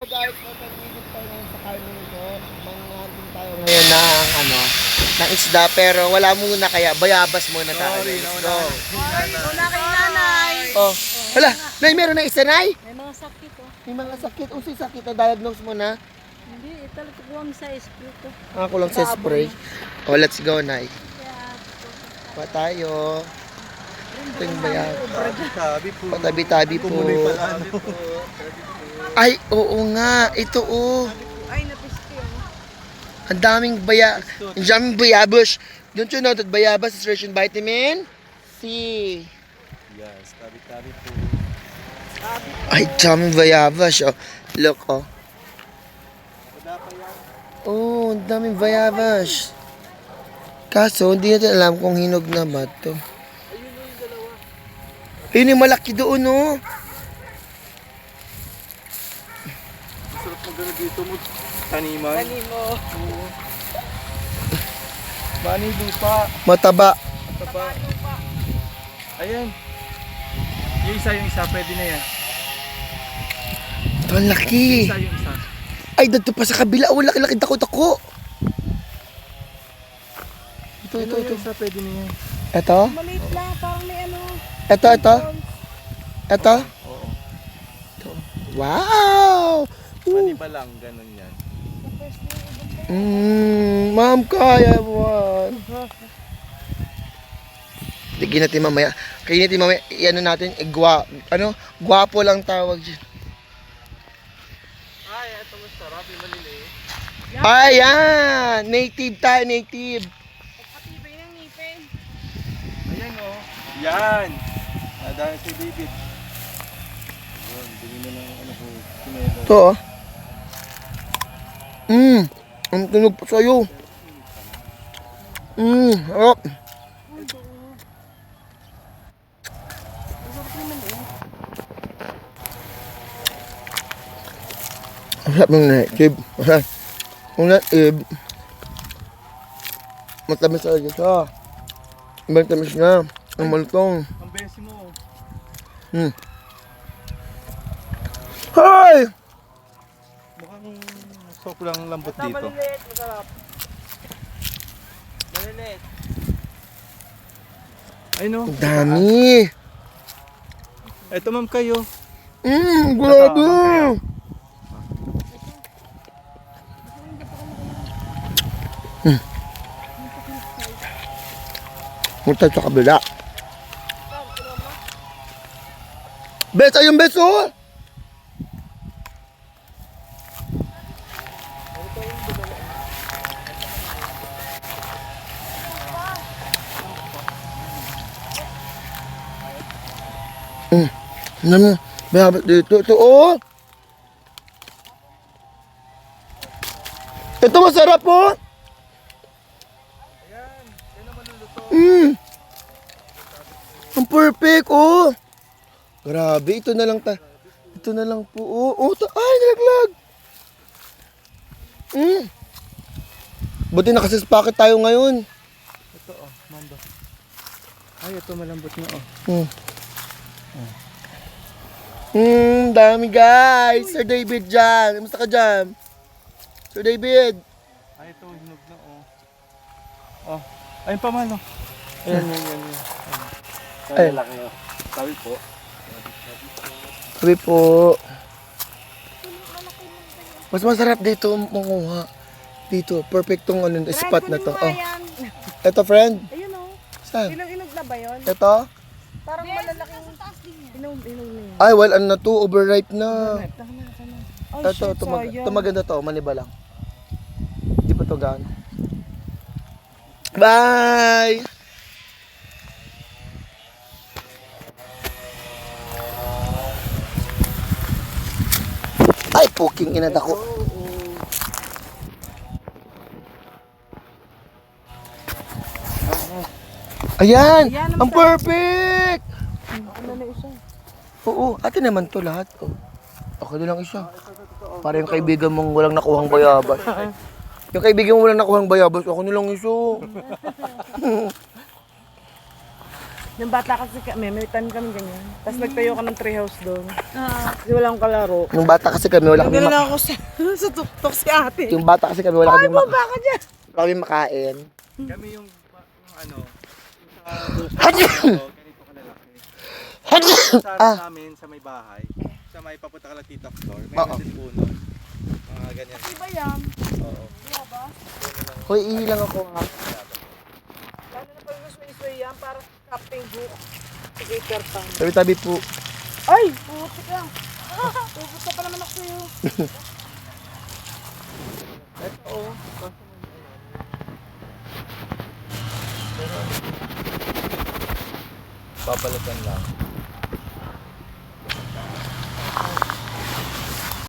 Guys, magpapigil tayo ngayon sa Carmen ko. Manghahantin tayo ngayon ng isda pero wala muna kaya bayabas muna tayo. Let's go. Wala kay nanay. Oh, hala, Nay, meron na isa, Nay? May mga sakit oh. May mga sakit. Unsay sakit na diagnose mo na? Hindi, talaga kuwang sa espiritu. Ako lang sa spray. Oh, let's go, Nay. Pa tayo. Ito yung bayabas. Patabi-tabi po. Ay, oo nga. Ito, oh. Ay, napisti oh. Ang daming bayabas. Don't you know that bayabas is rich in vitamin C? Yes, tabi-tabi po. Ay, daming bayabas. Oh. Look, oh. Oh, ang daming bayabas. Kaso, hindi natin alam kung hinog na ba ito. Ayun yung malaki doon, oh. Sarap mo gano'n dito mo. Taniman. Kanimo. Bani lupa. Mataba. Mataba. Ayan. Yung isa, pwede na yan. Ito, ang laki. Yung isa. Ay, dito pa sa kabila. Oh, laki-laki. Dako-dako. Ito. Yung isa, pwede na yan. Ito? Maliit lang, parang may ano. Ito. Ito? Oo. Wow! Bani ba lang, gano'n yan. Ma'am, kaya mo. Tignan natin mamaya. Kaya natin mamaya, natin, gwapo lang tawag dyan. Ay, ito masarap. Yung maliliit. Ayan! Native tayo, native. Patibay ng ngipin. Ayan o. Yan. Dahil si David. Yun, bili mo ng ano po. Kinelo. Ito, oh. Ang tunog pa sa'yo. Harap. Ang sarap ng native. Ang native. Matamis talaga siya. Ibang tamis na. Ang malutong. Ang besi mo. Hi! Mukhang sobrang lambot dito. Maliliit, masarap. Maliliit. Ay no. Ang dami. Ito ma'am kayo. Grabe. Punta sa kabila. Bes, ayun bes, oh! Ano mo? Babat dito. Ito, oh! Ito masarap, oh! Ang perfect, oh! Grabe, ito na lang po, oh! Oh, ay, nalaglag! Buti nakasispaket tayo ngayon. Ito oh, mando. Ay, ito malambot na oh. Dami guys! Sir David dyan! Kamusta ka dyan? Sir David! Ay, ito hinog na oh. Oh, ayun pa man oh. Ayan. Ay. Ay, laki oh. Sabi po. Sabi po. Mas masarap dito makuha. Dito, perfect tong spot na to. Oh. Ito friend. Ayun oh. Saan? Inog na ba yun? Ito? Parang malalaking inog na yun. Ay, well, ano na to? Overripe na. Oh, Ito, shit, sayang. ito maganda to. Maniba lang. Hindi pa to gaano. Bye! Ay, puking inad ako. Ayan! Ang perfect! Ano na isa? Oo, atin naman to lahat. Oh. Ako na lang isa. Para yung kaibigan mong walang nakuhang bayabas. Yung kaibigan mo walang nakuhang bayabas, ako na lang isa. Nung bata kasi kami, may tanim kami ganyan. Tapos nagtayo ka ng treehouse doon. Kasi wala akong kalaro. Nung bata kasi kami, wala kami Nagdala ako sa tuktok si ate. Yung bata kasi kami, wala Ay, kami baba ka dyan! wala kami makain. Kami yung ano, yung sa ganito kalalaki. Sa namin sa may bahay, sa may papunta ka lang Tita Flor, may Oo. din puno. Mga ganyan. Iba yan. Oo. Diba ba? Hoy, ihilang ako ha. Lalo na pag masway-sway yan, parang Captain Hook. Si Gator Pan. Tabi-tabi po. Ay! Putik lang. Pupunta pa naman ako sa'yo. Ito, babalikan lang.